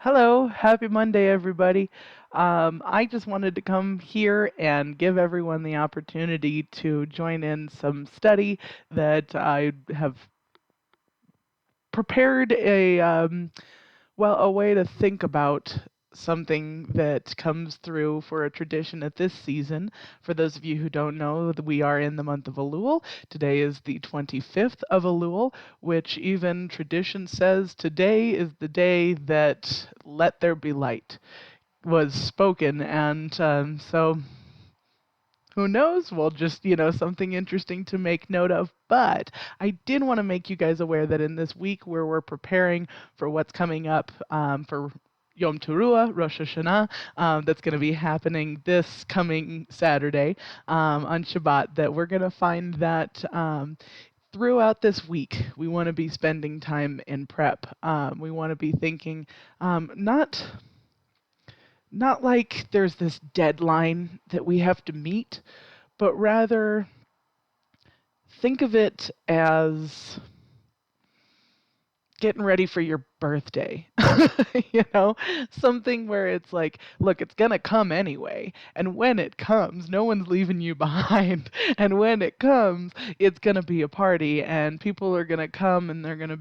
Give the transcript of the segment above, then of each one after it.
Hello, happy Monday, everybody. I just wanted to come here and give everyone the opportunity to join in some study that I have prepared a way to think about something that comes through for a tradition at this season. For those of you who don't know, we are in the month of Elul. Today is the 25th of Elul, which even tradition says today is the day that "Let there be light" was spoken, and so who knows? Well, just, something interesting to make note of. But I did want to make you guys aware that in this week where we're preparing for what's coming up for Yom Teruah, Rosh Hashana, that's going to be happening this coming Saturday on Shabbat, that we're going to find that throughout this week, we want to be spending time in prep. We want to be thinking not like there's this deadline that we have to meet, but rather think of it as getting ready for your birthday. Something where it's like, look, it's going to come anyway. And when it comes, no one's leaving you behind. And when it comes, it's going to be a party, and people are going to come and they're going to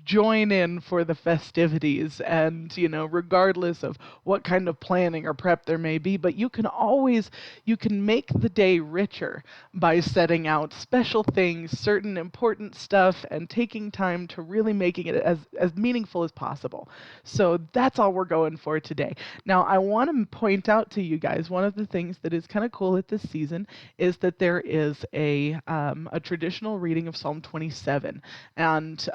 join in for the festivities, and regardless of what kind of planning or prep there may be, but you can make the day richer by setting out special things, certain important stuff, and taking time to really making it as meaningful as possible. So that's all we're going for today. Now, I want to point out to you guys, one of the things that is kind of cool at this season is that there is a traditional reading of Psalm 27, and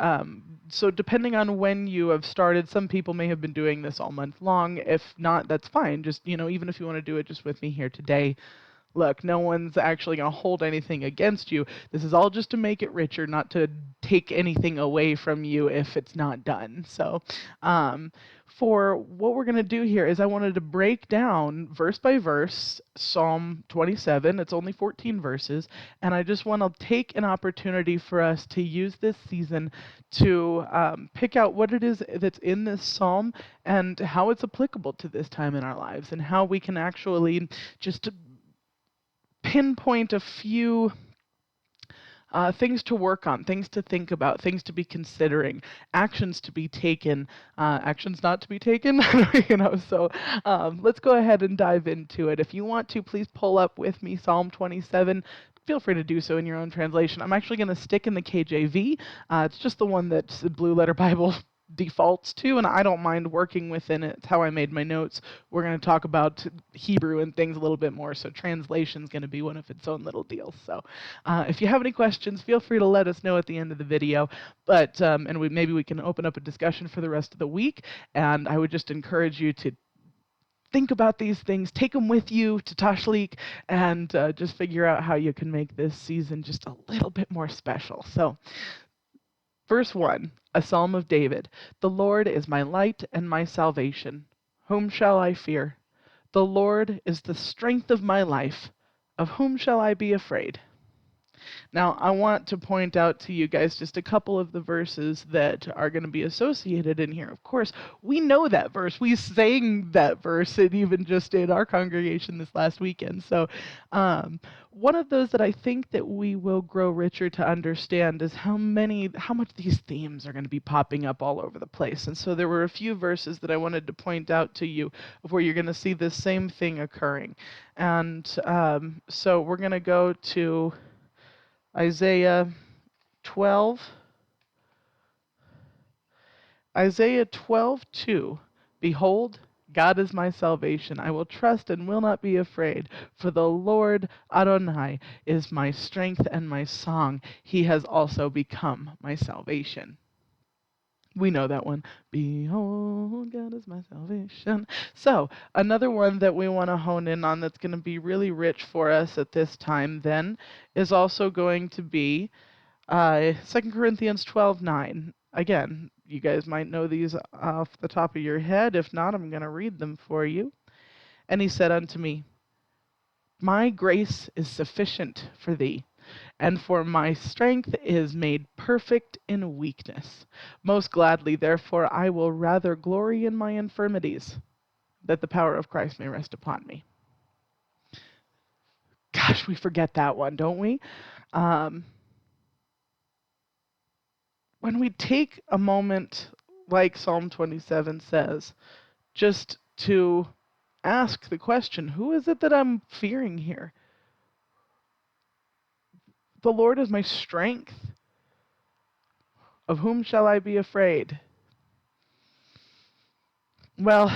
so depending on when you have started, some people may have been doing this all month long. If not, that's fine. Just, even if you want to do it just with me here today, look, no one's actually going to hold anything against you. This is all just to make it richer, not to take anything away from you if it's not done. So, for what we're going to do here is I wanted to break down verse by verse Psalm 27. It's only 14 verses, and I just want to take an opportunity for us to use this season to pick out what it is that's in this psalm and how it's applicable to this time in our lives, and how we can actually just pinpoint a few things to work on, things to think about, things to be considering, actions to be taken, actions not to be taken. So let's go ahead and dive into it. If you want to, please pull up with me Psalm 27. Feel free to do so in your own translation. I'm actually going to stick in the KJV. It's just the one that the Blue Letter Bible defaults to, and I don't mind working within it. It's how I made my notes. We're going to talk about Hebrew and things a little bit more, so translation's going to be one of its own little deals. So if you have any questions, feel free to let us know at the end of the video, but maybe we can open up a discussion for the rest of the week, and I would just encourage you to think about these things, take them with you to Tashlik, and just figure out how you can make this season just a little bit more special. So Verse 1, a psalm of David. The Lord is my light and my salvation. Whom shall I fear? The Lord is the strength of my life. Of whom shall I be afraid? Now, I want to point out to you guys just a couple of the verses that are going to be associated in here. Of course, we know that verse. We sang that verse, and even just in our congregation this last weekend. So, one of those that I think that we will grow richer to understand is how much these themes are going to be popping up all over the place. And so there were a few verses that I wanted to point out to you of where you're going to see this same thing occurring. And so we're going to go to Isaiah 12. Isaiah 12:2. Behold, God is my salvation. I will trust and will not be afraid. For the Lord Adonai is my strength and my song. He has also become my salvation. We know that one. Behold, God is my salvation. So, another one that we want to hone in on that's going to be really rich for us at this time then is also going to be 2 Corinthians 12:9. Again, you guys might know these off the top of your head. If not, I'm going to read them for you. And he said unto me, My grace is sufficient for thee, and for my strength is made perfect in weakness. Most gladly, therefore, I will rather glory in my infirmities, that the power of Christ may rest upon me. Gosh, we forget that one, don't we? Um, when we take a moment, like Psalm 27 says, just to ask the question, who is it that I'm fearing here? The Lord is my strength. Of whom shall I be afraid? Well,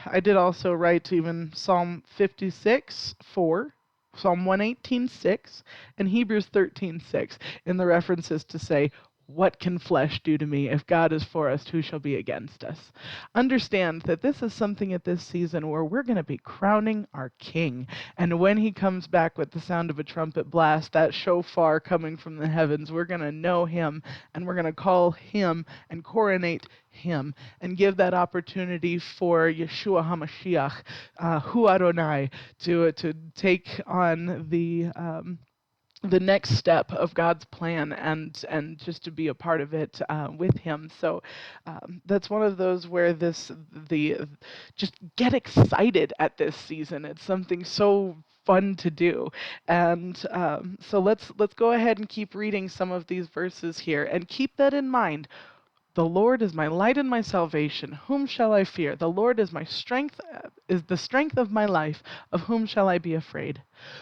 I did also write even Psalm 56:4, Psalm 118:6, and Hebrews 13:6 in the references to say, what can flesh do to me? If God is for us, who shall be against us? Understand that this is something at this season where we're going to be crowning our King. And when he comes back with the sound of a trumpet blast, that shofar coming from the heavens, we're going to know him, and we're going to call him and coronate him and give that opportunity for Yeshua HaMashiach, Hu Adonai, to take on the next step of God's plan and just to be a part of it with him. So that's one of those where the just get excited at this season. It's something so fun to do. And so let's go ahead and keep reading some of these verses here and keep that in mind. The Lord is my light and my salvation. Whom shall I fear? The Lord is my strength, is the strength of my life. Of whom shall I be afraid?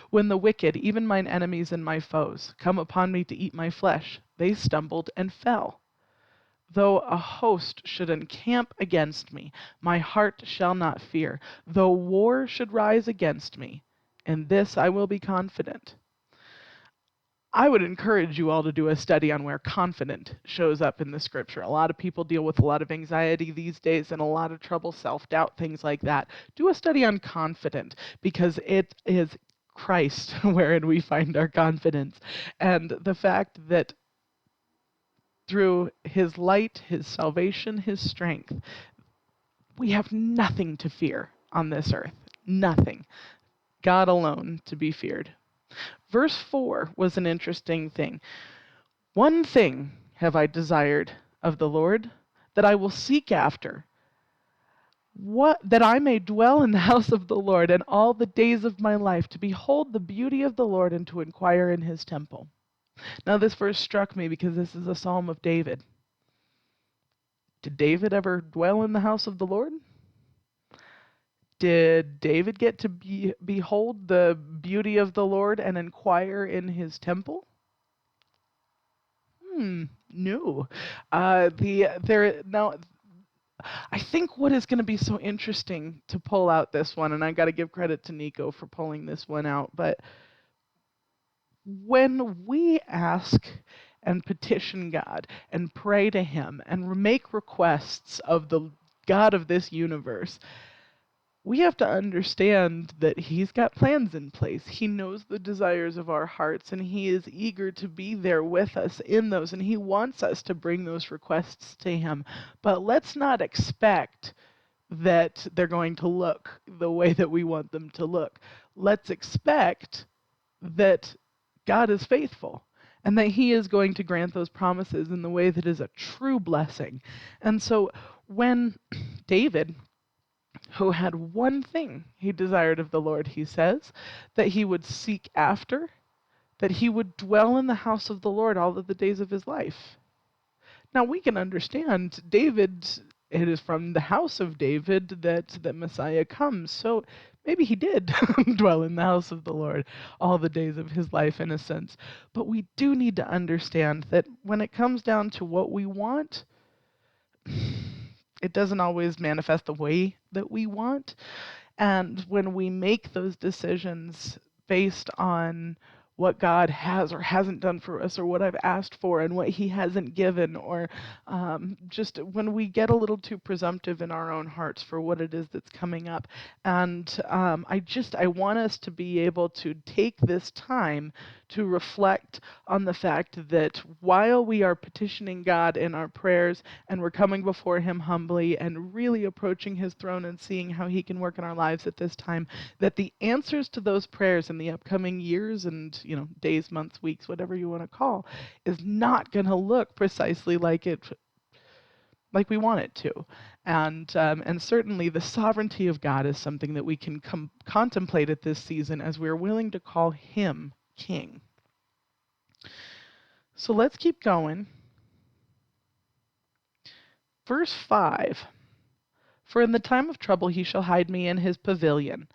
When the wicked, even mine enemies and my foes, come upon me to eat my flesh, they stumbled and fell. Though a host should encamp against me, my heart shall not fear. Though war should rise against me, in this I will be confident. I would encourage you all to do a study on where confident shows up in the scripture. A lot of people deal with a lot of anxiety these days and a lot of trouble, self-doubt, things like that. Do a study on confident because it is Christ wherein we find our confidence. And the fact that through his light, his salvation, his strength, we have nothing to fear on this earth. Nothing. God alone to be feared. Verse 4 was an interesting thing. One thing have I desired of the Lord, that I will seek after, that I may dwell in the house of the Lord and all the days of my life, to behold the beauty of the Lord and to inquire in his temple. Now this verse struck me because this is a psalm of David. Did David ever dwell in the house of the Lord? Did David get to behold the beauty of the Lord and inquire in his temple? No. Now, I think what is going to be so interesting to pull out this one, and I got to give credit to Nico for pulling this one out, but when we ask and petition God and pray to him and make requests of the God of this universe, we have to understand that he's got plans in place. He knows the desires of our hearts, and he is eager to be there with us in those, and he wants us to bring those requests to him. But let's not expect that they're going to look the way that we want them to look. Let's expect that God is faithful and that he is going to grant those promises in the way that is a true blessing. And so when David, who had one thing he desired of the Lord, he says, that he would seek after, that he would dwell in the house of the Lord all of the days of his life. Now we can understand David, it is from the house of David that Messiah comes. So maybe he did dwell in the house of the Lord all the days of his life in a sense. But we do need to understand that when it comes down to what we want, it doesn't always manifest the way that we want. And when we make those decisions based on what God has or hasn't done for us, or what I've asked for and what he hasn't given, or just when we get a little too presumptive in our own hearts for what it is that's coming up. And I want us to be able to take this time to reflect on the fact that while we are petitioning God in our prayers and we're coming before him humbly and really approaching his throne and seeing how he can work in our lives at this time, that the answers to those prayers in the upcoming years and days, months, weeks, whatever you want to call, is not going to look precisely like we want it to. And certainly the sovereignty of God is something that we can contemplate at this season as we're willing to call him king. So let's keep going. Verse 5. For in the time of trouble he shall hide me in his pavilion.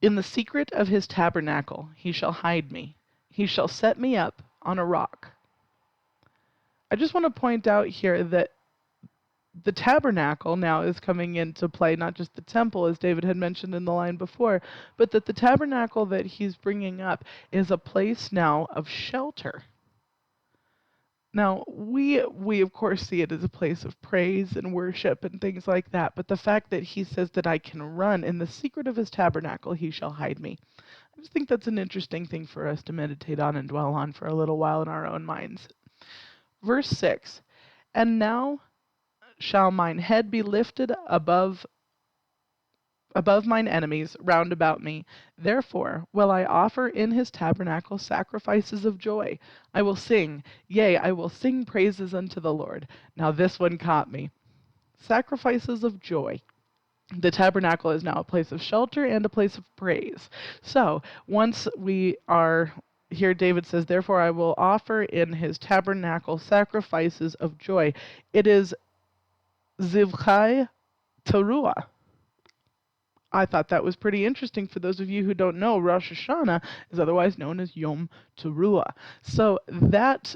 In the secret of his tabernacle he shall hide me. He shall set me up on a rock. I just want to point out here that the tabernacle now is coming into play, not just the temple, as David had mentioned in the line before, but that the tabernacle that he's bringing up is a place now of shelter. Now, we of course see it as a place of praise and worship and things like that, but the fact that he says that I can run in the secret of his tabernacle, he shall hide me. I just think that's an interesting thing for us to meditate on and dwell on for a little while in our own minds. Verse 6, and now shall mine head be lifted above mine enemies round about me. Therefore will I offer in his tabernacle sacrifices of joy. I will sing, yea, I will sing praises unto the Lord. Now this one caught me. Sacrifices of joy. The tabernacle is now a place of shelter and a place of praise. So once we are here, David says, therefore I will offer in his tabernacle sacrifices of joy. It is Yom Teruah. I thought that was pretty interesting. For those of you who don't know, Rosh Hashana is otherwise known as Yom Teruah. So that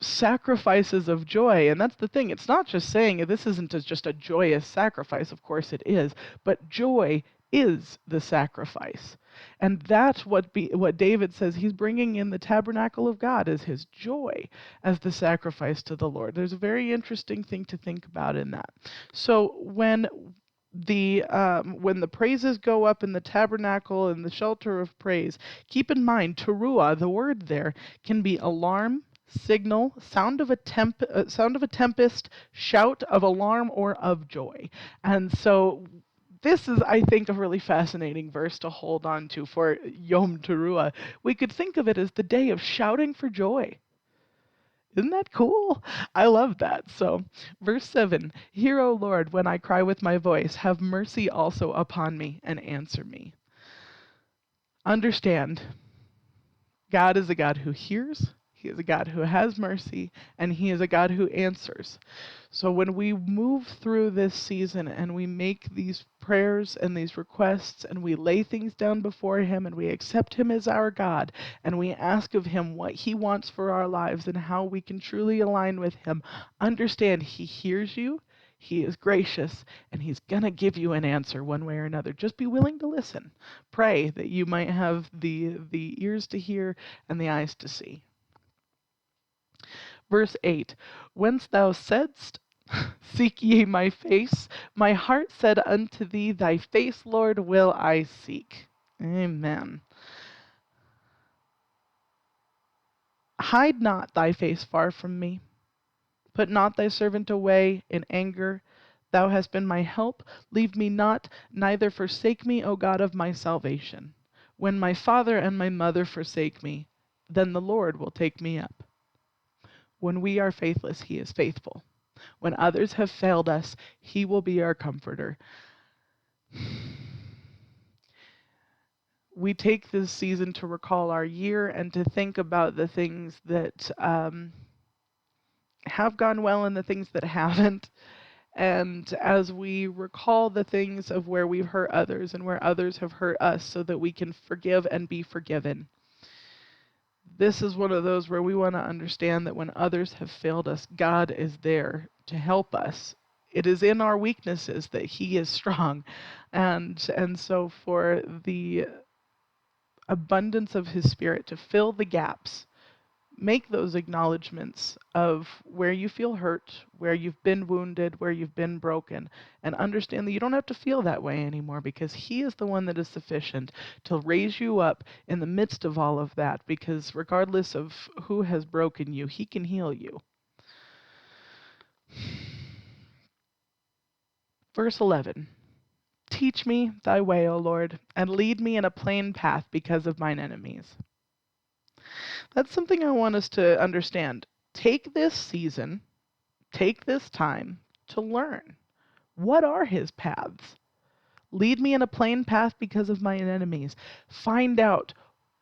sacrifices of joy, and that's the thing. It's not just saying this isn't just a joyous sacrifice. Of course it is, but joy is the sacrifice. And that's what David says he's bringing in the tabernacle of God as his joy, as the sacrifice to the Lord. There's a very interesting thing to think about in that. So when the praises go up in the tabernacle and the shelter of praise, keep in mind, teruah, the word there, can be alarm, signal, sound of a tempest, shout of alarm or of joy. And so this is, I think, a really fascinating verse to hold on to for Yom Teruah. We could think of it as the day of shouting for joy. Isn't that cool? I love that. So, verse 7, hear, O Lord, when I cry with my voice, have mercy also upon me and answer me. Understand, God is a God who hears, he is a God who has mercy, and he is a God who answers. So when we move through this season and we make these prayers and these requests and we lay things down before him and we accept him as our God and we ask of him what he wants for our lives and how we can truly align with him, understand he hears you, he is gracious, and he's going to give you an answer one way or another. Just be willing to listen. Pray that you might have the ears to hear and the eyes to see. Verse 8, whence thou saidst, seek ye my face, my heart said unto thee, thy face, Lord, will I seek. Amen. Hide not thy face far from me. Put not thy servant away in anger. Thou hast been my help. Leave me not, neither forsake me, O God of my salvation. When my father and my mother forsake me, then the Lord will take me up. When we are faithless, he is faithful. When others have failed us, he will be our comforter. We take this season to recall our year and to think about the things that have gone well and the things that haven't. And as we recall the things of where we've hurt others and where others have hurt us so that we can forgive and be forgiven. This is one of those where we want to understand that when others have failed us, God is there to help us. It is in our weaknesses that he is strong. And so for the abundance of his Spirit to fill the gaps, make those acknowledgments of where you feel hurt, where you've been wounded, where you've been broken, and understand that you don't have to feel that way anymore because he is the one that is sufficient to raise you up in the midst of all of that, because regardless of who has broken you, he can heal you. Verse 11, teach me thy way, O Lord, and lead me in a plain path because of mine enemies. That's something I want us to understand. Take this season, take this time to learn. What are his paths? Lead me in a plain path because of mine enemies. Find out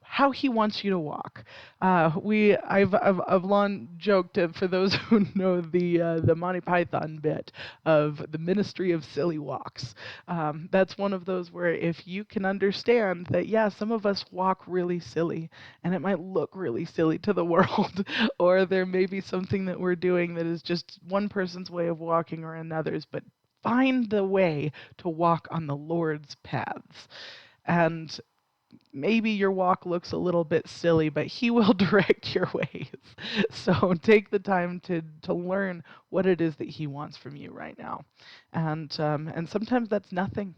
how he wants you to walk. I've long joked, for those who know the Monty Python bit of the Ministry of Silly Walks. That's one of those where if you can understand that, yeah, some of us walk really silly, and it might look really silly to the world, or there may be something that we're doing that is just one person's way of walking or another's, but find the way to walk on the Lord's paths. And maybe your walk looks a little bit silly, but he will direct your ways. So take the time to learn what it is that he wants from you right now. And sometimes that's nothing.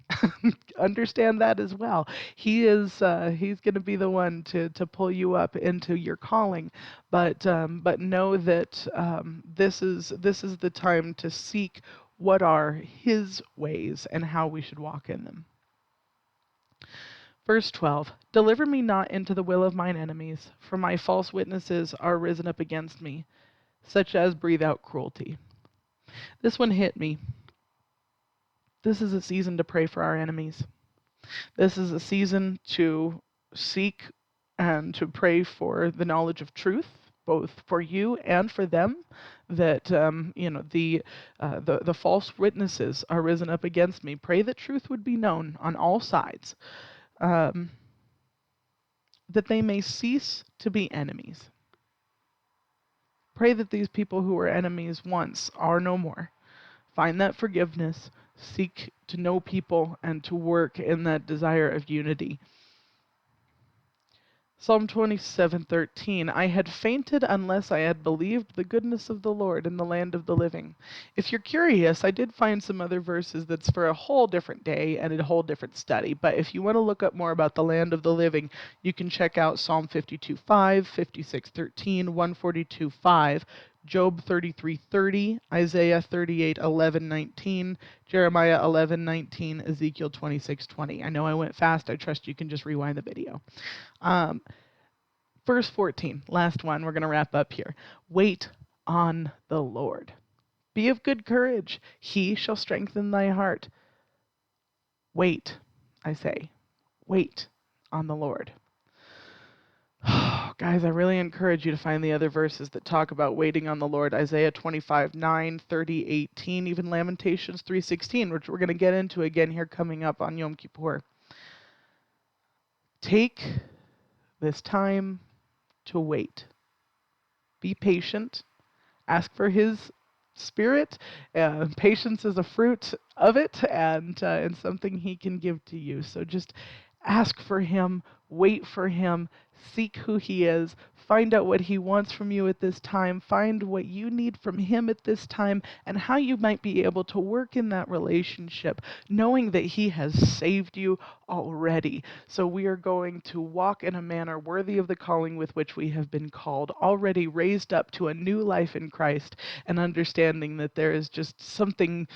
Understand that as well. He's going to be the one to pull you up into your calling, but know that this is the time to seek what are his ways and how we should walk in them. Verse 12, Deliver me not into the will of mine enemies, for my false witnesses are risen up against me, such as breathe out cruelty. This one hit me. This is a season to pray for our enemies. This is a season to seek and to pray for the knowledge of truth, both for you and for them, that the false witnesses are risen up against me. Pray that truth would be known on all sides. That they may cease to be enemies. Pray that these people who were enemies once are no more. Find that forgiveness, seek to know people, and to work in that desire of unity. Psalm 27:13, I had fainted unless I had believed the goodness of the Lord in the land of the living. If you're curious, I did find some other verses that's for a whole different day and a whole different study. But if you want to look up more about the land of the living, you can check out Psalm 52:5, 56:13, 142:5, Job 33:30, Isaiah 38:11-19, Jeremiah 11:19, Ezekiel 26:20. I know I went fast. I trust you can just rewind the video. Verse 14, last one. We're going to wrap up here. Wait on the Lord. Be of good courage. He shall strengthen thy heart. Wait, I say. Wait on the Lord. Guys, I really encourage you to find the other verses that talk about waiting on the Lord. Isaiah 25:9, 30:18, even Lamentations 3:16, which we're going to get into again here coming up on Yom Kippur. Take this time to wait. Be patient. Ask for his spirit. Patience is a fruit of it, and something he can give to you. So just ask for him, wait for him, seek who he is, find out what he wants from you at this time, find what you need from him at this time, and how you might be able to work in that relationship, knowing that he has saved you already. So we are going to walk in a manner worthy of the calling with which we have been called, already raised up to a new life in Christ, and understanding that there is just something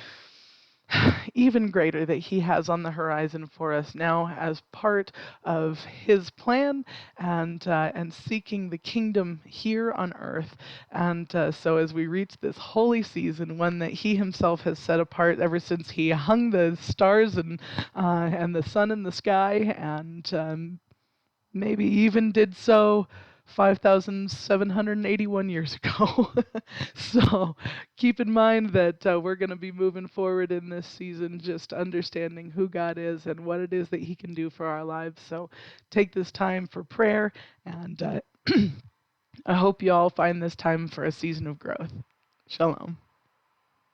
even greater that he has on the horizon for us now as part of his plan, and seeking the kingdom here on earth. And so as we reach this holy season, one that he himself has set apart ever since he hung the stars and the sun in the sky, and maybe even did so 5,781 years ago. So keep in mind that we're going to be moving forward in this season, just understanding who God is and what it is that he can do for our lives. So take this time for prayer, and I hope you all find this time for a season of growth. Shalom.